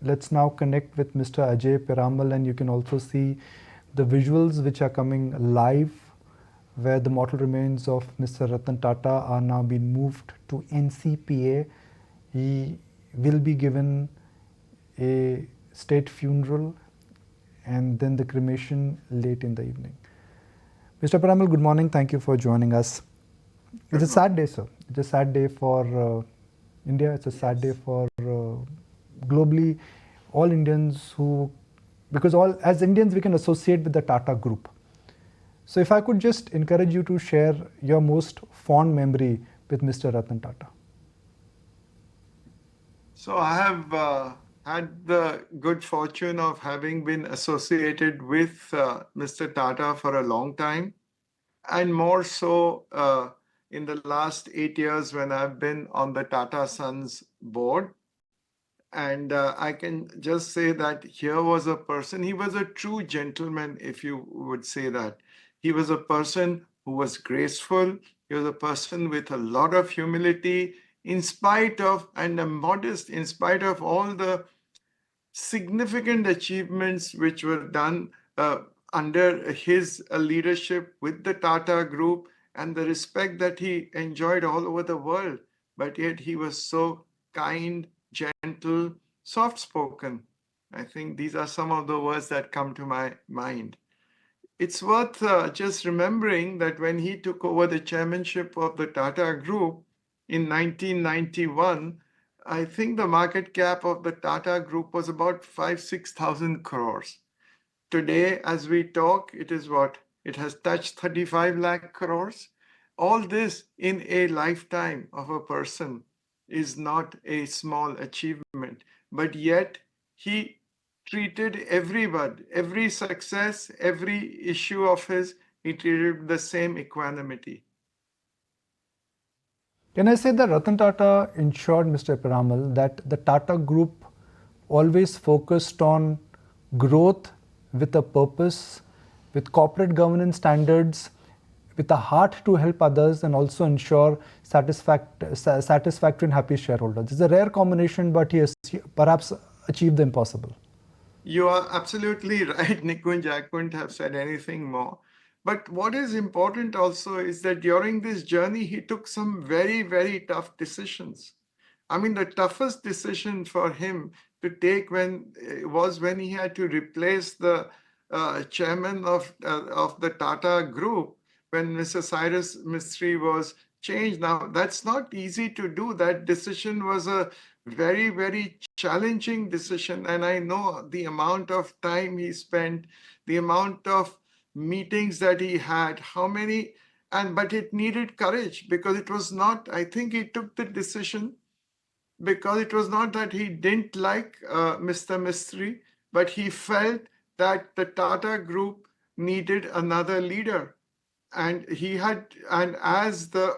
Let's now connect with Mr. Ajay Piramal, and you can also see the visuals which are coming live, where the mortal remains of Mr. Ratan Tata are now being moved to NCPA. He will be given a state funeral and then the cremation late in the evening. Mr. Piramal, good morning. Thank you for joining us. It's a sad day, sir. It's a sad day for India. It's a sad day for globally all Indians because as Indians we can associate with the Tata Group. So if I could just encourage you to share your most fond memory with Mr. Ratan Tata. So I have had the good fortune of having been associated with Mr. Tata for a long time, and more so in the last 8 years when I've been on the Tata Sons board. And I can just say that here was a person, he was a true gentleman, if you would say that. He was a person who was graceful. He was a person with a lot of humility, in spite of, and modest, in spite of all the significant achievements which were done under his leadership with the Tata Group and the respect that he enjoyed all over the world. But yet he was so kind, gentle, soft-spoken. I think these are some of the words that come to my mind. It's worth just remembering that when he took over the chairmanship of the Tata Group in 1991, I think the market cap of the Tata Group was about 6,000 crores. Today, as we talk, it is what? It has touched 35 lakh crores. All this in a lifetime of a person is not a small achievement, but yet he treated everyone, every success, every issue of his, he treated with the same equanimity. Can I say that Ratan Tata ensured, Mr. Piramal, that the Tata Group always focused on growth with a purpose, with corporate governance standards, with a heart to help others and also ensure satisfactory and happy shareholders. It's a rare combination, but he has perhaps achieved the impossible. You are absolutely right, Nikunj. I couldn't have said anything more. But what is important also is that during this journey, he took some very, very tough decisions. I mean, the toughest decision for him to take was when he had to replace the chairman of the Tata Group when Mr. Cyrus Mistry was changed. Now, that's not easy to do. That decision was a very, very challenging decision. And I know the amount of time he spent, the amount of meetings that he had, how many, but it needed courage because it was not, I think he took the decision because it was not that he didn't like Mr. Mistry, but he felt that the Tata Group needed another leader. And as the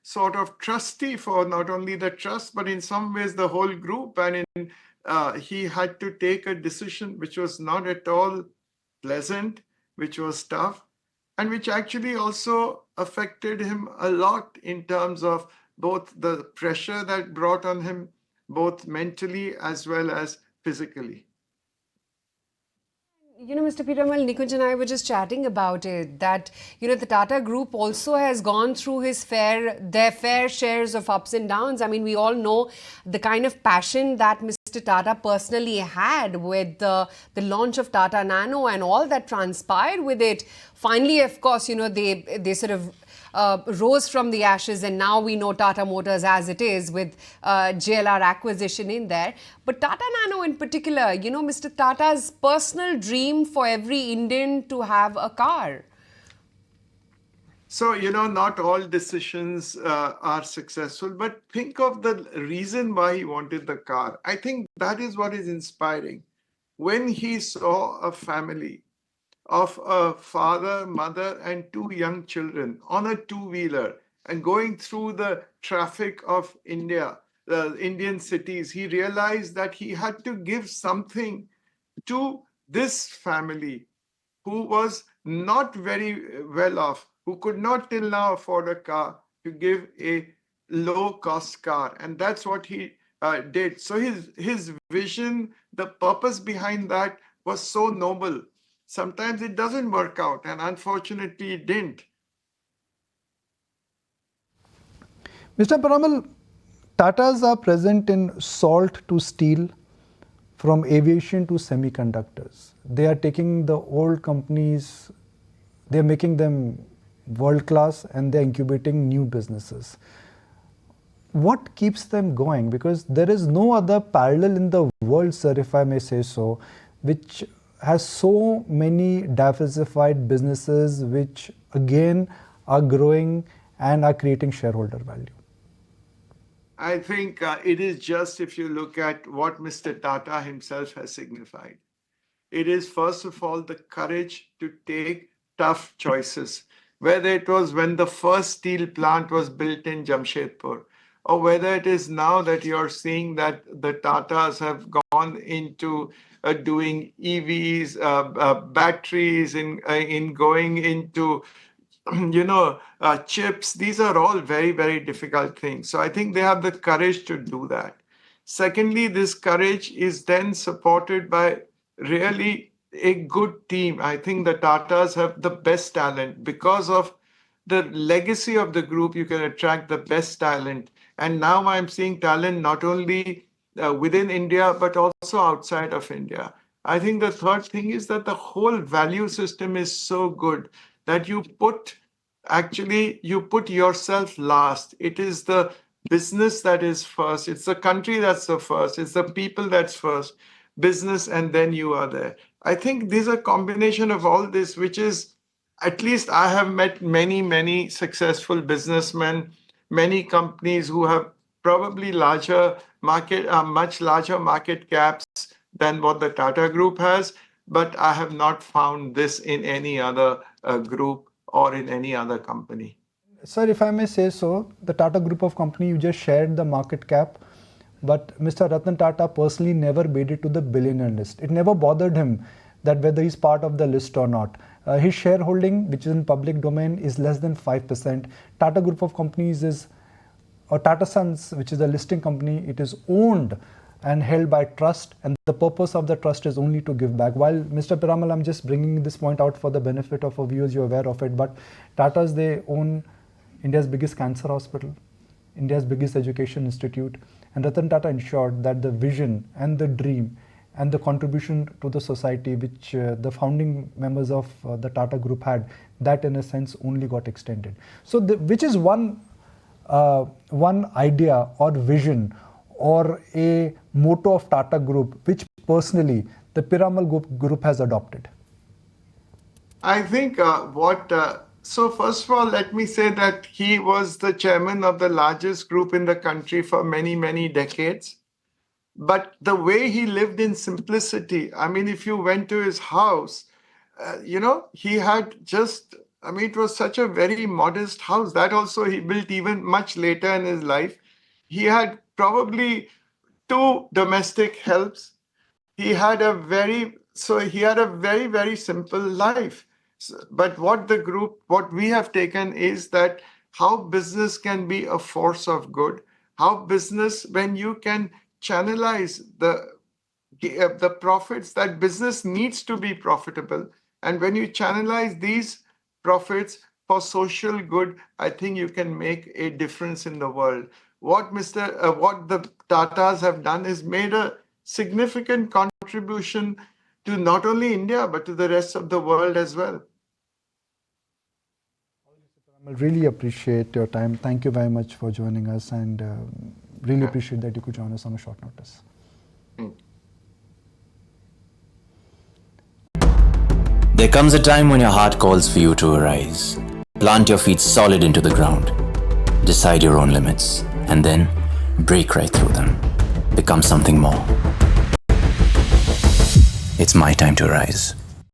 sort of trustee for not only the trust, but in some ways the whole group, he had to take a decision which was not at all pleasant, which was tough, and which actually also affected him a lot in terms of both the pressure that brought on him, both mentally as well as physically. Mr. Piramal, Nikunj and I were just chatting about it, that, the Tata Group also has gone through their fair shares of ups and downs. I mean, we all know the kind of passion that Mr. Tata personally had with the launch of Tata Nano and all that transpired with it. Finally, of course, they sort of rose from the ashes, and now we know Tata Motors as it is with JLR acquisition in there. But Tata Nano in particular, Mr. Tata's personal dream for every Indian to have a car. So, not all decisions are successful, but think of the reason why he wanted the car. I think that is what is inspiring. When he saw a family of a father, mother, and two young children on a two-wheeler and going through the traffic of India, the Indian cities, he realized that he had to give something to this family who was not very well off, who could not till now afford a car, to give a low-cost car. And that's what he did. So his vision, the purpose behind that was so noble. Sometimes it doesn't work out, and unfortunately, it didn't. Mr. Piramal, Tatas are present in salt to steel, from aviation to semiconductors. They are taking the old companies, they are making them world class, and they are incubating new businesses. What keeps them going? Because there is no other parallel in the world, sir, if I may say so, which has so many diversified businesses which again are growing and are creating shareholder value. I think it is just if you look at what Mr. Tata himself has signified. It is, first of all, the courage to take tough choices, whether it was when the first steel plant was built in Jamshedpur, or whether it is now that you're seeing that the Tatas have gone into doing EVs, batteries, in going into chips. These are all very, very difficult things. So I think they have the courage to do that. Secondly, this courage is then supported by really a good team. I think the Tatas have the best talent. Because of the legacy of the group, you can attract the best talent. And now I'm seeing talent not only within India, but also outside of India. I think the third thing is that the whole value system is so good that you put yourself last. It is the business that is first. It's the country that's the first. It's the people that's first. Business, and then you are there. I think there's a combination of all this, which is, at least I have met many, many successful businessmen, many companies who have probably much larger market caps than what the Tata Group has, but I have not found this in any other group or in any other company. Sir, if I may say so, the Tata Group of company, you just shared the market cap, but Mr. Ratan Tata personally never made it to the billionaire list. It never bothered him that whether he's part of the list or not. His shareholding, which is in public domain, is less than 5%. Tata Group of companies is, or Tata Sons, which is a listing company, it is owned and held by trust, and the purpose of the trust is only to give back. While Mr. Piramal, I'm just bringing this point out for the benefit of our viewers, you're aware of it, but Tatas, they own India's biggest cancer hospital, India's biggest education institute, and Ratan Tata ensured that the vision and the dream and the contribution to the society which the founding members of the Tata Group had, that in a sense only got extended. So which is one idea or vision or a motto of Tata Group which personally the Piramal Group has adopted? I think so first of all, let me say that he was the chairman of the largest group in the country for many, many decades. But the way he lived in simplicity, I mean, if you went to his house, he had it was such a very modest house. That also he built even much later in his life. He had probably two domestic helps. He had a very very simple life. But what we have taken is that how business can be a force of good, how business, when you can channelize the profits, that business needs to be profitable, and when you channelize these profits for social good, I think you can make a difference in the world. What the Tatas have done is made a significant contribution to not only India but to the rest of the world as well. I really appreciate your time. Thank you very much for joining us, and really appreciate that you could join us on a short notice. There comes a time when your heart calls for you to arise. Plant your feet solid into the ground. Decide your own limits, and then break right through them. Become something more. It's my time to rise.